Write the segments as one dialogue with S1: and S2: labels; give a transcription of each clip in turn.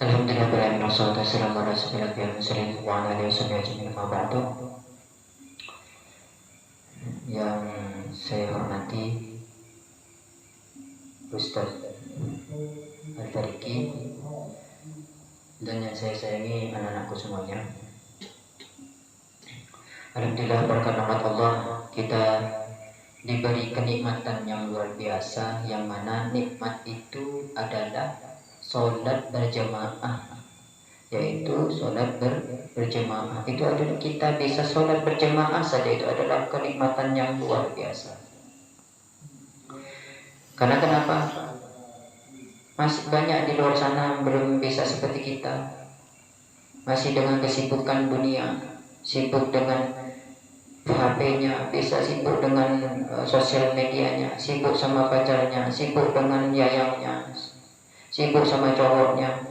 S1: Alhamdulillah, wassalatu wassalamu ala rasulillah wa ala alihi wasallam. Yang saya hormati Ustaz Al-Fariki dan yang saya sayangi anak-anakku semuanya. Alhamdulillah, berkat rahmat Allah kita diberi kenikmatan yang luar biasa, yang mana nikmat itu adalah sholat berjamaah, yaitu sholat berjamaah. Itu adalah kita bisa sholat berjamaah saja, itu adalah kenikmatan yang luar biasa. Karena kenapa? Masih banyak di luar sana belum bisa seperti kita, masih dengan kesibukan dunia, sibuk dengan HP-nya, bisa sibuk dengan sosial medianya, sibuk sama pacarnya, sibuk dengan yayangnya, sibuk sama cowoknya.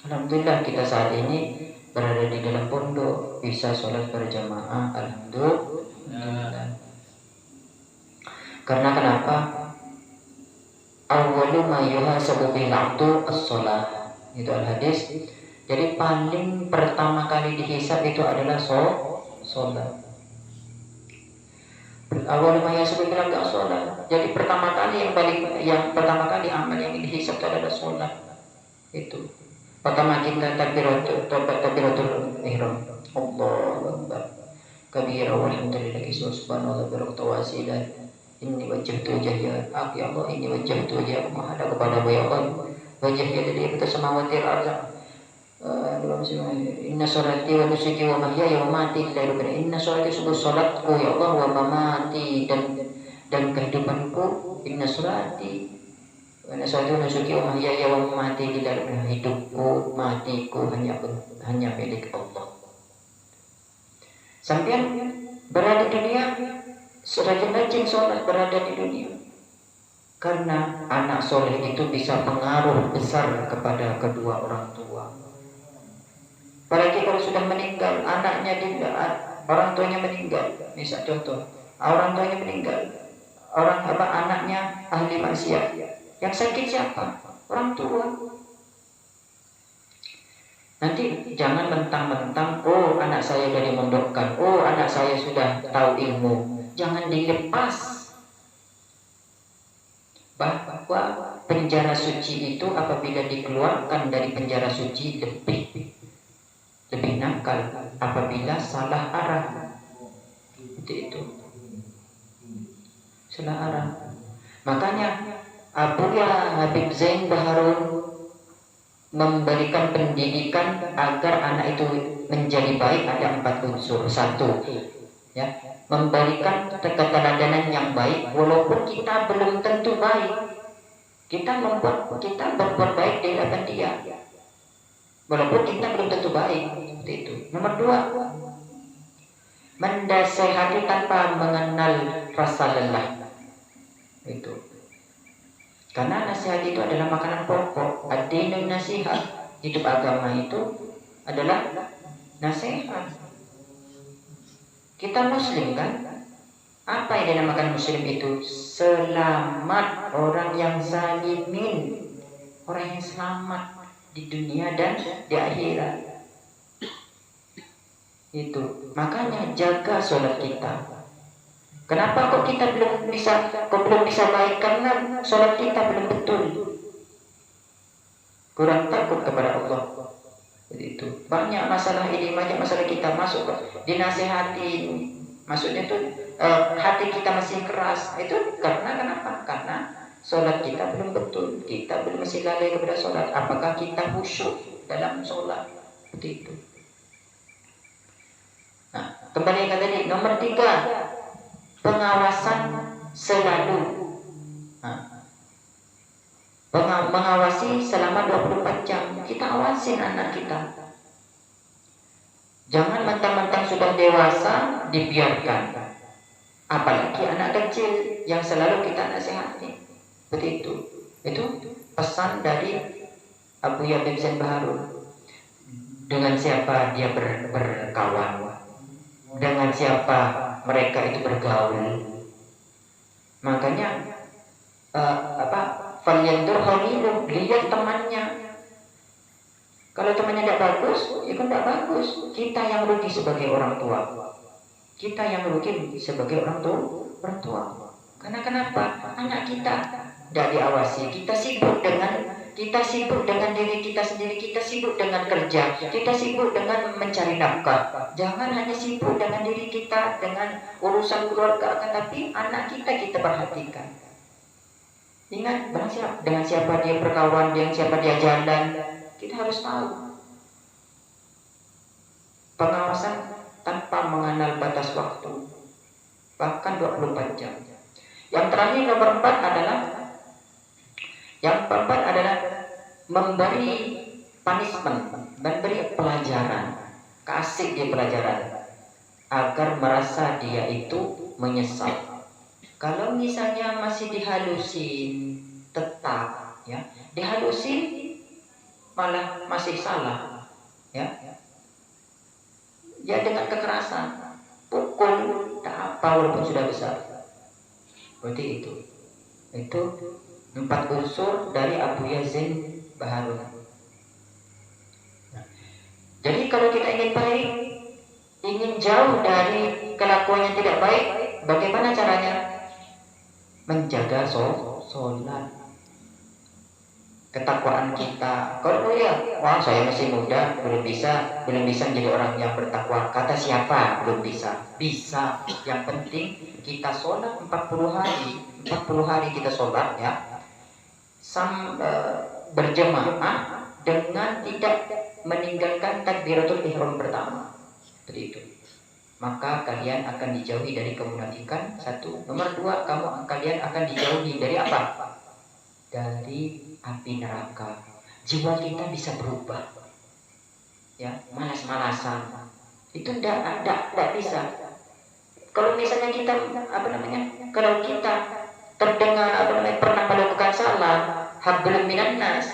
S1: Alhamdulillah kita saat ini berada di dalam pondok, bisa sholat berjamaah. Alhamdulillah. Karena kenapa? Awwalu ma yuhasabu bil 'abdu as-shalah. Itu al-hadis. Jadi paling pertama kali dihisab itu adalah sholat. Awal ma yuhasabu bil 'abdu as-shalah. Jadi pertama kali yang pertama kali amal yang dihisab itu adalah sholat. Itu. Pertama kita takbiratul ihram. Allahu akbar. Kabira walhamdulillahi subhanallahi wa bihamdihi. Inni wajjahtu wajhiya, ya Allah, inni wajjahtu wajhiya menghadap kepada ya Allah, wajhiya dari atas samawati wal ardh. Inna sholati wa nusuki wa mahyaya wa mamati lillahi rabbil alamin. Inna sholati, sungguh salatku ya Allah, wa mamati dan kehidupanku. Inna sholati wa nusuki wa mahyaya wa mamati lillahi rabbil alamin. Hidupku, matiku hanya milik Allah. Sampai berada di dunia, rajin-rajin sholat berada di dunia. Karena anak soleh itu bisa pengaruh besar kepada kedua orang tua. Apalagi kalau sudah meninggal, orang tuanya meninggal. Misal contoh, orang tuanya meninggal, anaknya ahli maksiat. Yang sakit siapa? Orang tua. Nanti jangan mentang-mentang, oh anak saya sudah dimondokkan, oh anak saya sudah tahu ilmu. Jangan dilepas bahwa penjara suci itu apabila dikeluarkan dari penjara suci lebih nakal apabila salah arah. Itu salah arah. Makanya Abuya Habib Zain Baharun memberikan pendidikan agar anak itu menjadi baik ada 4 unsur. 1, ya, memberikan keteladanan yang baik walaupun kita belum tentu baik. Kita berbuat baik di hadapan dia walaupun kita belum tentu baik. Seperti itu. Nomor 2, mendasihati tanpa mengenal rasa lelah. Itu. Karena nasihat itu adalah makanan pokok. Ad-dinun nasihat. Hidup agama itu adalah nasihat. Kita muslim kan? Apa yang dinamakan muslim itu? Selamat, orang yang zalimin, orang yang selamat di dunia dan di akhirat. Itu. Makanya jaga sholat kita. Kenapa kok kita belum bisa baik? Karena sholat kita belum betul. Kurang takut kepada Allah. Jadi itu banyak masalah ini, banyak masalah kita masuk dinasehati, maksudnya itu hati kita masih keras. Itu karena kenapa? Karena sholat kita belum betul, kita belum masih lalai kepada sholat. Apakah kita khusyuk dalam sholat? Seperti itu. Nah, kembali ke tadi, nomor 3, pengawasan selalu. Mengawasi selama 24 jam. Kita awasin anak kita. Jangan mentang-mentang sudah dewasa dibiarkan. Apalagi anak kecil yang selalu kita nasihati. Seperti itu. Itu pesan dari Abu Habib Zain Baharun. Dengan siapa dia berkawan, dengan siapa mereka itu bergaul. Makanya falyandur khalilu, lihat temannya. Kalau temannya tidak bagus, ya kan tidak bagus. Kita yang rugi sebagai orang tua. Kita yang rugi sebagai orang tua. Karena kenapa? Anak kita tidak diawasi. Kita sibuk dengan diri kita sendiri. Kita sibuk dengan kerja. Kita sibuk dengan mencari nafkah. Jangan hanya sibuk dengan diri kita, dengan urusan keluarga, tapi anak kita perhatikan. Ingat dengan siapa dia berkawan, dengan siapa dia jalan. Kita harus tahu. Pengawasan tanpa mengenal batas waktu, bahkan 24 jam. Yang terakhir nomor 4 adalah memberi punishment, memberi pelajaran, kasih dia pelajaran agar merasa dia itu menyesal. Kalau misalnya masih dihalusin, tetap ya, dihalusin malah masih salah, ya dengan kekerasan, pukul, tak apa walaupun sudah besar. Berarti itu 4 unsur dari Abu Yazid Baharun. Jadi kalau kita ingin baik, ingin jauh dari kelakuan yang tidak baik, bagaimana caranya? Menjaga sholat, ketakwaan kita. Kalau wah saya masih muda, belum bisa menjadi orang yang bertakwa. Kata siapa? Belum bisa. Bisa. Yang penting kita sholat 40 hari kita sholat ya. Berjemaah dengan tidak meninggalkan takbiratul ihram pertama. Seperti itu. Maka kalian akan dijauhi dari kemunafikan. 1. Nomor 2, kalian akan dijauhi dari apa? Dari api neraka. Jiwa kita bisa berubah, ya, malas-malasan. Itu tidak bisa. Kalau misalnya kita kalau kita terdengar pernah melakukan salah, hablum minan nas.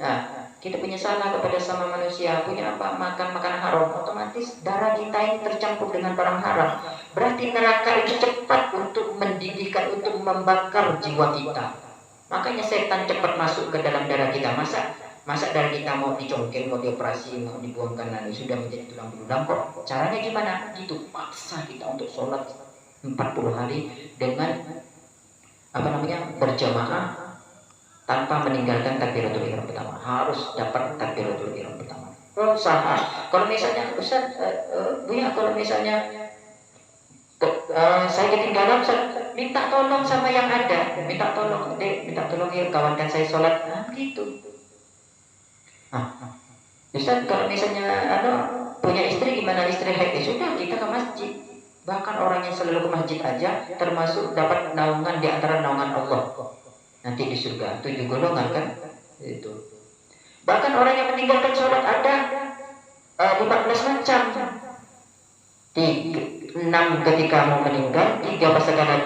S1: Nah, kita punya salah kepada sama manusia, punya makan makanan haram, otomatis darah kita ini tercampur dengan barang haram. Berarti neraka itu cepat untuk mendidihkan, untuk membakar jiwa kita. Makanya setan cepat masuk ke dalam darah kita. Masa darah kita mau dicongkel, mau dioperasi, mau dibuangkan, lalu sudah menjadi tulang belulang kok. Caranya gimana? Itu paksa kita untuk sholat 40 hari dengan berjamaah tanpa meninggalkan takbiratul ihram pertama. Harus dapat takbiratul ihram pertama. Usaha. Kalau misalnya Ustaz, Buya, kalau misalnya saya ketinggalan, minta tolong sama yang ada, minta tolong ya kawankan saya sholat, gitu. Ustaz, kalau misalnya punya istri gimana, istri haid, sudah kita ke masjid. Bahkan orang yang selalu ke masjid aja termasuk dapat naungan di antara naungan Allah nanti di surga. 7 golongan kan itu. Bahkan orang yang meninggalkan sholat ada 15 macam. 6 ketika mau meninggal, 3 pas kala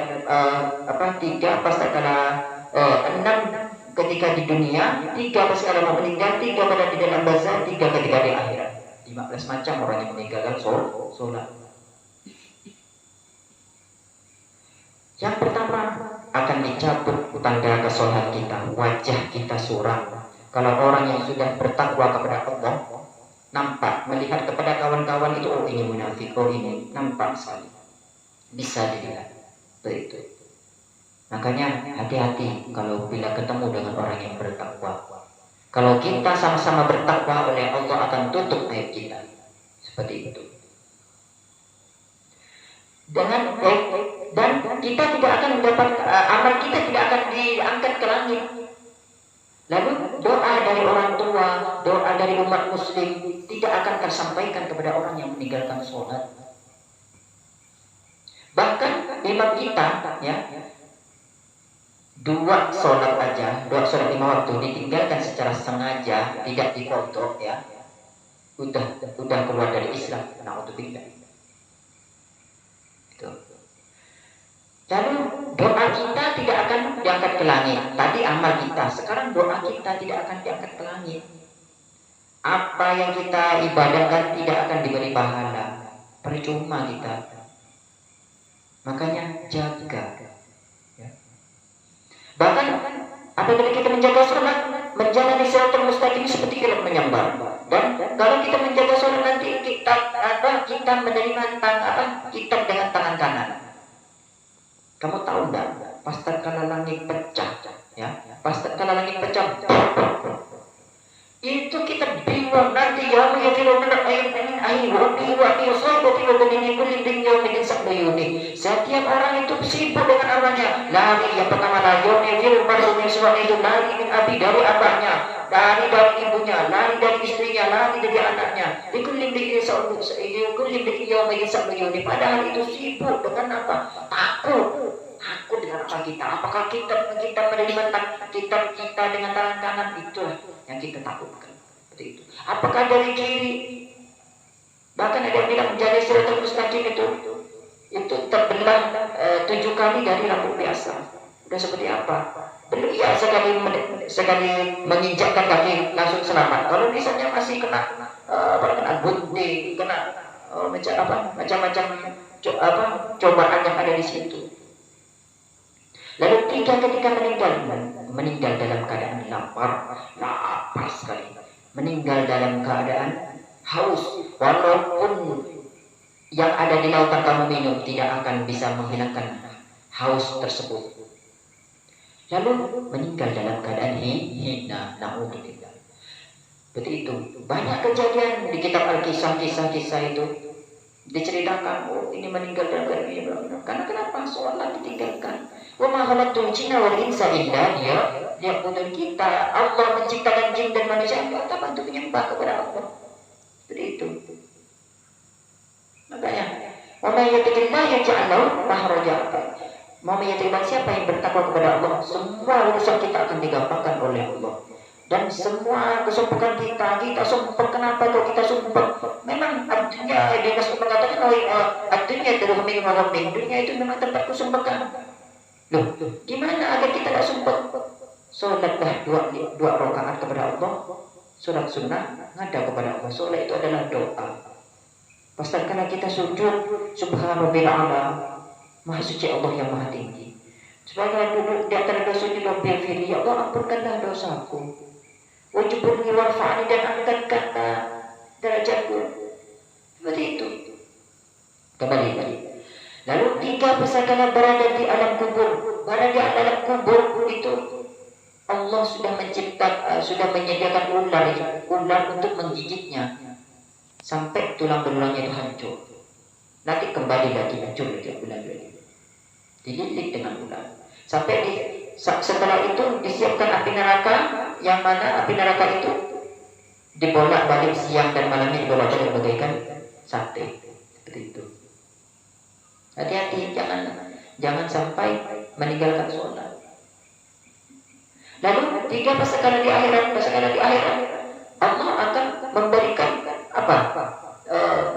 S1: 6 ketika di dunia, 3 pas kala mau meninggal, 3 pada di dalam barzah, 3 ketika di akhirat. 15 macam orang yang meninggalkan sholat. Yang pertama, akan dicabut tanda kesolat kita, wajah kita suram. Kalau orang yang sudah bertakwa kepada Allah, nampak, melihat kepada kawan-kawan itu, oh ini munafik, oh ini nampak sekali, bisa dilihat. Begitu. Makanya hati-hati kalau bila ketemu dengan orang yang bertakwa. Kalau kita sama-sama bertakwa, oleh Allah akan tutup aib kita. Seperti itu. Dan kita tidak akan mendapat amal kita tidak akan diangkat ke langit. Lalu doa dari orang tua, doa dari umat muslim tidak akan tersampaikan kepada orang yang meninggalkan sholat. Bahkan imam kita ya, 2 sholat 5 waktu ditinggalkan secara sengaja, tidak dikodok ya, udah keluar dari Islam. Na'udzubillah. Lalu doa kita tidak akan diangkat ke langit. Tadi amal kita, sekarang doa kita tidak akan diangkat ke langit. Apa yang kita ibadahkan tidak akan diberi pahala, percuma kita. Makanya jaga ya. Bahkan apabila kita menjaga sholat, menjalani siratal mustaqim seperti kita menyambar. Dan kalau kita menjaga sholat nanti kita menerima kitab dengan tangan kanan. Kamu tahu enggak? Pas tatkala langit pecah, ya, pas tatkala langit pecah, itu kita bingung nanti ya menyafiru min ayyin ayyi wa yusabbu wa min kulli bin yawmin sabbayuni. Setiap orang itu sibuk dengan arwahnya. Lari yang pertama yafiru mar'u min itu lari min abi dari abahnya, lari dari ibunya, lari dari istrinya, lari dari anaknya. Di kulli bin yawmin sabbayuni. Padahal itu sibuk dengan apa? Takut dengan apa kita? Apakah kita menerima kitab kita dengan tangan kanan? Itulah yang kita takutkan. Seperti itu. Apakah dari kiri? Bahkan ada yang bilang menjadi siratal mustaqim itu terbelah 7 kali dari rambut biasa. Udah seperti apa? Belum ya sekali menginjakkan kaki langsung selamat. Kalau misalnya masih kena gunting, kena macam-macam cobaan yang ada di situ. Lalu ketika meninggal dalam keadaan lapar sekali, meninggal dalam keadaan haus, walaupun yang ada di lautan kamu minum tidak akan bisa menghilangkan haus tersebut. Lalu meninggal dalam keadaan hina, na'udzubillah. Seperti itu. Banyak kejadian di kitab Al-Kisah, kisah itu diceritakan, oh ini meninggal dalam keadaan ini. Karena kenapa? Sholat ditinggalkan. Wa ma khalaqtul jinna wal insa illa liya'budun. Kita Allah menciptakan jin dan manusia untuk menyembah kepada Allah. Seperti itu. Makanya, wa may yattaqillaha yaj'al lahu makhraja. Mau meyakinkan siapa yang bertakwa kepada Allah, semua urusan kita akan digampangkan oleh Allah. Dan semua kesumpukan kita sumpah. Kenapa kok kita sumpah? Memang artinya dia mengatakan artinya terhubung dengan dunia itu memang tempat kesumpahan. Loh, gimana agar kita tidak sumpah? Sholatlah dua rakaat kepada Allah, sholat sunnah ngada kepada Allah. Sholat itu adalah doa. Pastikan kita sujud, subhanallah, Maha suci Allah yang maha tinggi. Sebagai duduk di antara dosa di Rabbil Fili, ya Allah ampunkanlah dosaku. Wajibuni warfa'ani dan angkatkanlah derajatku. Seperti itu. Kembali. Lalu 3 pesakana berada di alam kubur. Berada di alam kubur itu Allah sudah menyediakan ular untuk menggigitnya sampai tulang belulangnya itu hancur. Nanti kembali lagi hancur lagi. Dililit dengan ular. Setelah itu disiapkan api neraka, yang mana api neraka itu dibolak-balik siang dan malamnya dibolak-balik bagaikan sate. Seperti itu. Hati-hati, jangan sampai meninggalkan sholat. Lalu 3 pesakana di akhirat, Allah akan memberikan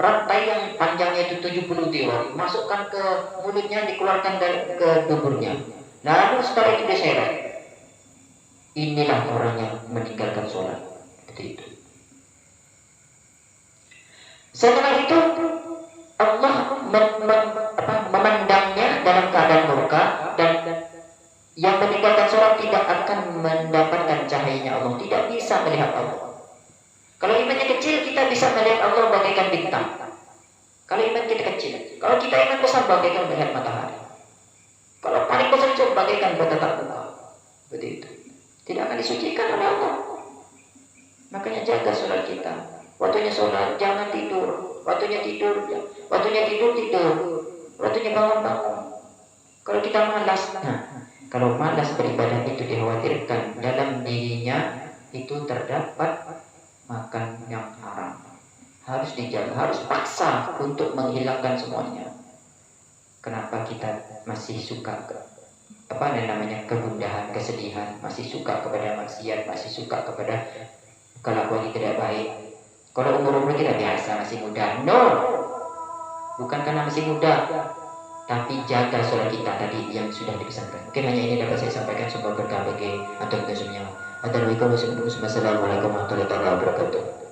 S1: rantai yang panjangnya itu 70 dirham, masukkan ke mulutnya, dikeluarkan ke duburnya. Lalu setelah itu diseret. Inilah orang yang meninggalkan sholat. Seperti itu. Setelah itu Allah memandangnya dalam keadaan murka, dan yang meninggalkan sholat tidak akan mendapatkan cahayanya Allah, tidak bisa melihat Allah. Kalau imannya kecil, kita bisa melihat Allah bagaikan bintang. Kalau iman kita kecil, kalau kita iman besar bagaikan melihat matahari. Kalau paling besar itu bagaikan bertatap muka. Seperti itu. Tidak akan disucikan oleh Allah. Makanya jaga sholat kita. Waktunya sholat, jangan tidur. Waktunya tidur. Waktunya bangun. Kalau kita malas, kalau malas beribadah itu dikhawatirkan dalam dirinya itu terdapat makan yang haram. Harus dijaga, harus paksa untuk menghilangkan semuanya. Kenapa kita masih suka kegundahan, kesedihan, masih suka kepada maksiat, masih suka kepada kelakuan yang tidak baik? Kalau umur kita biasa, masih muda. No, bukan karena masih muda, tapi jaga sholat kita tadi yang sudah dipesankan. Mungkin hanya ini dapat saya sampaikan, semoga berkah bagi antum semuanya. Assalamualaikum warahmatullahi wabarakatuh.